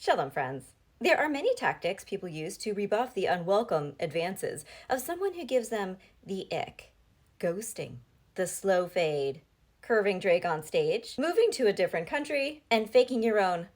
Shalom, friends. There are many tactics people use to rebuff the unwelcome advances of someone who gives them the ick. Ghosting, the slow fade, curving Drake on stage, moving to a different country, and faking your own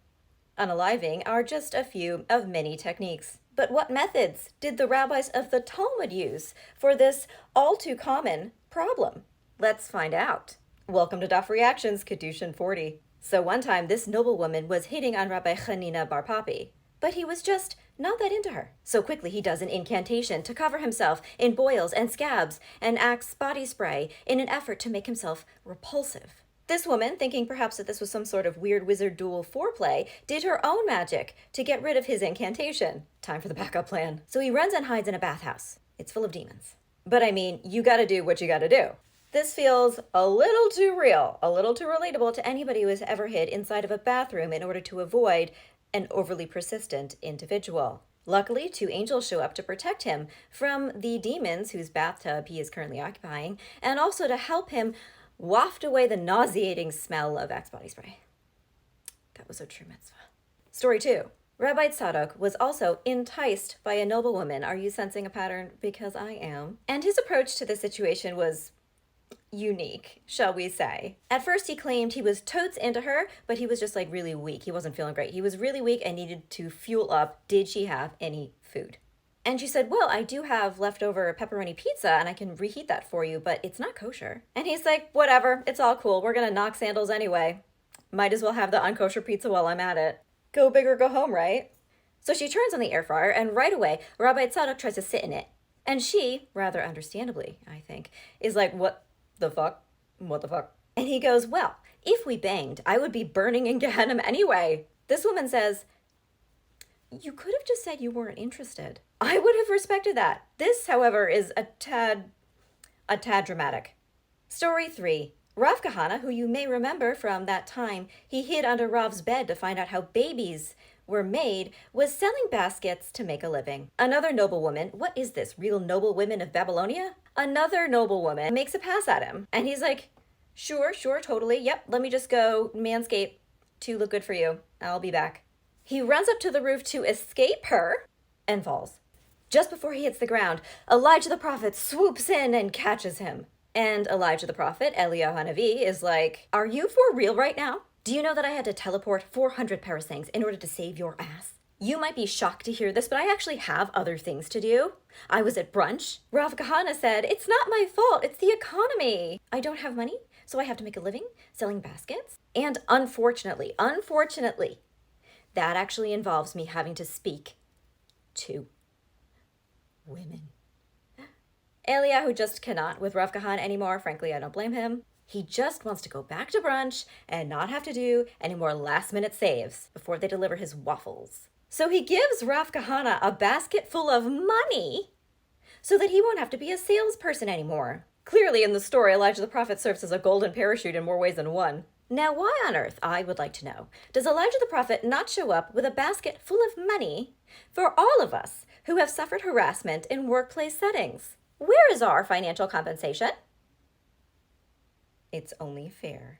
unaliving are just a few of many techniques. But what methods did the rabbis of the Talmud use for this all too common problem? Let's find out. Welcome to Daf Reactions, Kiddushin 40. So one time, this noblewoman was hitting on Rabbi Chanina Bar Papi, but he was just not that into her. So quickly he does an incantation to cover himself in boils and scabs and acts body spray in an effort to make himself repulsive. This woman, thinking perhaps that this was some sort of weird wizard duel foreplay, did her own magic to get rid of his incantation. Time for the backup plan. So he runs and hides in a bathhouse. It's full of demons. But I mean, you gotta do what you gotta do. This feels a little too real, a little too relatable to anybody who has ever hid inside of a bathroom in order to avoid an overly persistent individual. Luckily, 2 angels show up to protect him from the demons whose bathtub he is currently occupying, and also to help him waft away the nauseating smell of Axe body spray. That was a true mitzvah. Story 2. Rabbi Tzadok was also enticed by a noblewoman. Are you sensing a pattern? Because I am. And his approach to the situation was unique, shall we say. At first he claimed he was totes into her, but he was just like really weak. He wasn't feeling great. He was really weak and needed to fuel up. Did she have any food? And she said, well, I do have leftover pepperoni pizza and I can reheat that for you, but it's not kosher. And he's like, whatever, it's all cool. We're gonna knock sandals anyway. Might as well have the unkosher pizza while I'm at it. Go big or go home, right? So she turns on the air fryer and right away, Rabbi Tzadok tries to sit in it. And she, rather understandably, I think, is like, what the fuck? What the fuck? And he goes, well, if we banged, I would be burning in Gehenna anyway. This woman says, you could have just said you weren't interested. I would have respected that. This, however, is a tad dramatic. Story 3. Rav Kahana, who you may remember from that time he hid under Rav's bed to find out how babies were made, was selling baskets to make a living. Another noblewoman, what is this, Real Nobelwomen of Babylonia? Another noblewoman makes a pass at him. And he's like, sure, totally. Yep, let me just go manscape to look good for you. I'll be back. He runs up to the roof to escape her and falls. Just before he hits the ground, Elijah the prophet swoops in and catches him. And Elijah the prophet, Eliyahu Hanavi, is like, are you for real right now? Do you know that I had to teleport 400 parasangs in order to save your ass? You might be shocked to hear this, but I actually have other things to do. I was at brunch. Rav Kahana said, it's not my fault, it's the economy. I don't have money, so I have to make a living selling baskets. And unfortunately, that actually involves me having to speak to women. Eliyahu just cannot with Rav Kahana anymore. Frankly, I don't blame him. He just wants to go back to brunch and not have to do any more last-minute saves before they deliver his waffles. So he gives Rav Kahana a basket full of money so that he won't have to be a salesperson anymore. Clearly, in the story, Elijah the prophet serves as a golden parachute in more ways than one. Now, why on earth, I would like to know, does Elijah the prophet not show up with a basket full of money for all of us who have suffered harassment in workplace settings? Where is our financial compensation? It's only fair.